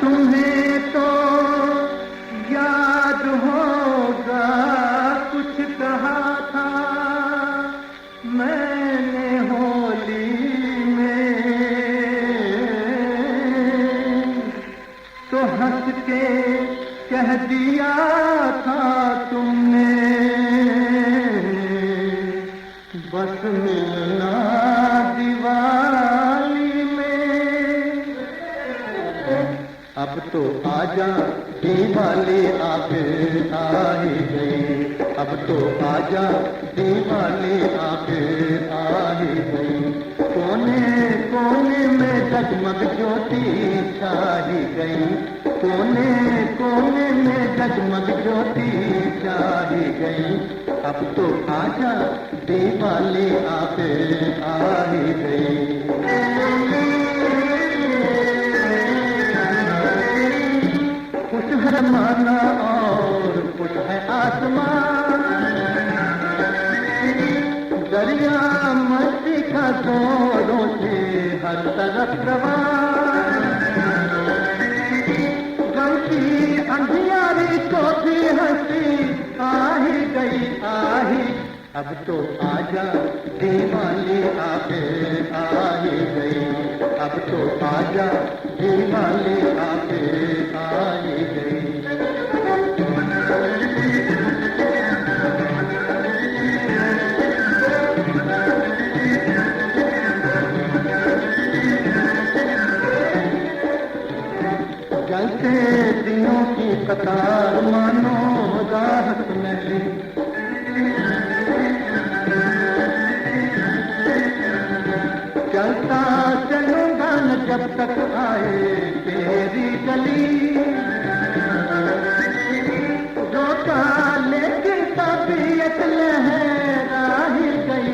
तुम्हें तो याद होगा कुछ कहा था मैंने होली में, तो हंस के कह दिया था तुमने बस मिलना दिवाली में। अब तो आजा दिवाली आखिर आ ही गई, अब तो आजा दिवाली आखिर आ ही गई। कोने कोने में जगमग ज्योति छा ही गई, कोने कोने में जगमग ज्योति छा ही गई। अब तो आजा दिवाली आखिर आ ही गई। कुछ है माना और कुछ है आसमान, दरिया मस्ती का जोरों से हर तरफ रवान। गम की अंधियारी को भी हंसी आ ही गई आ ही। अब तो आजा दिवाली आखिर आ ही गई, अब तो आजा दिवाली आखिर आ ही गई। जलते दिनों की कतार मानो राहत नहीं, चलता चलूंगा न जब तक आए तेरी गली। रोका लेकिन तबीयत लहरा ही गई।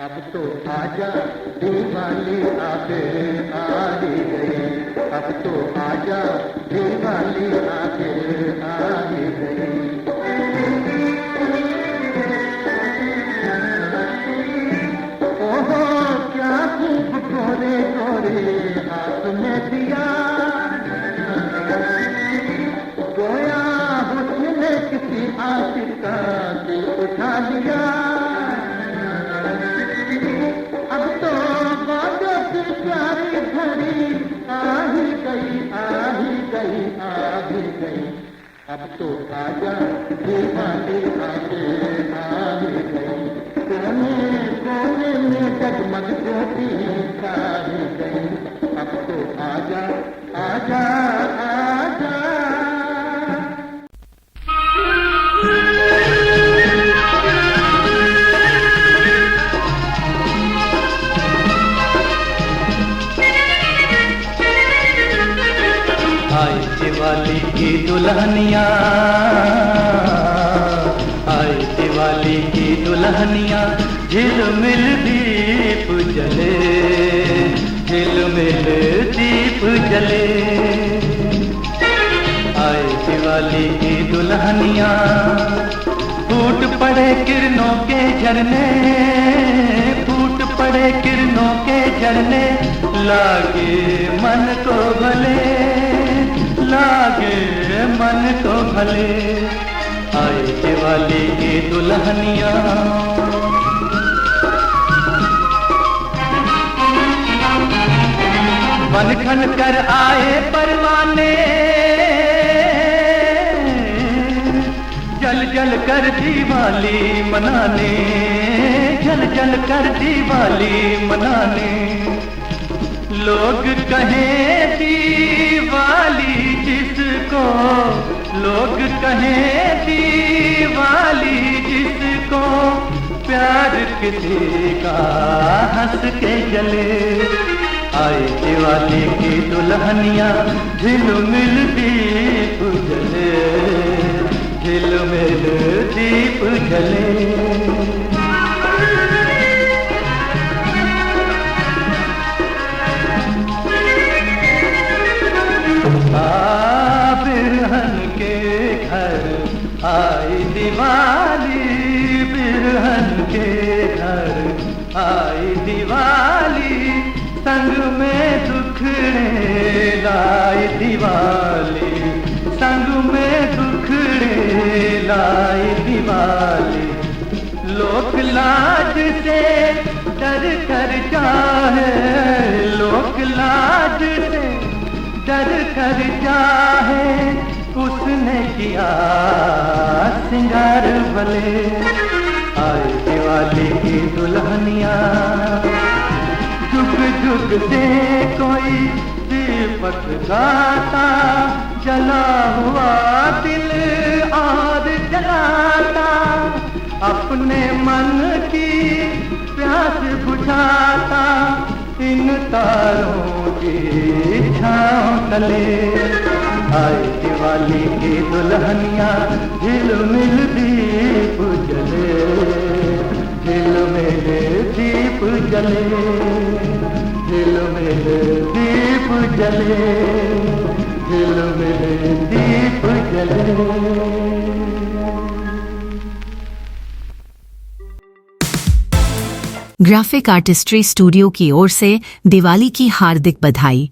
अब तो आजा दिवाली आखिर आ ही गई, अब तो आजा दिवाली आखिर आ ही गई। ओहो क्या खूब गोरे गोरे हाथ में दिया, गोया हुस्न ने किसी आशिक का दिल उठा लिया। अब तो बातों की प्यारी घड़ी आ ही गई आ ही गई आ ही गई। अब तो आजा दिवाली आखिर आ ही गई, कोने कोने में जगमग ज्योति छा ही गई। अब तो आजा आजा आजा। आई दिवाली की दुल्हनिया, आई दिवाली की दुल्हनिया, झिलमिल दीप जले, झिलमिल दीप जले। आई दिवाली की दुल्हनिया, फूट पड़े किरणों के झरने, फूट पड़े किरणों के झरने, लागे मन को भले, लागे मन को भले। आई दिवाली की दुल्हनिया, बन खन कर आए परवाने, जल जल कर दिवाली मनाने, जल जल कर दिवाली मनाने। लोग कहें दिवाली जिसको, लोग कहें दिवाली जिसको, प्यार किसी का हंस के जले। आई दिवाली की दुल्हनिया, झिलमिल दीप जले, झिलमिल दीप जले। बिरहन के घर आई दिवाली, बिरहन के घर आई दिवाली, संग में दुख सुखड़े लाई दिवाली, संग में दुखड़े लाई दिवाली। लोक लाज से डर कर जाए, लोक लाज से डर कर जाए, उसने किया सिंगार भले। आए दिवाली की दुल्हनिया, जुग जुग से कोई दीपक गाता, जला हुआ दिल और जलाता, अपने मन की प्यास बुझाता, इन तारों की छाँव तले। आए दिवाली की दुल्हनिया, झिलमिल दीप जले, झिलमिल दीप जले, झिलमिल दीप जले, झिलमिल दीप जले। ग्राफिक आर्टिस्ट्री स्टूडियो की ओर से दिवाली की हार्दिक बधाई।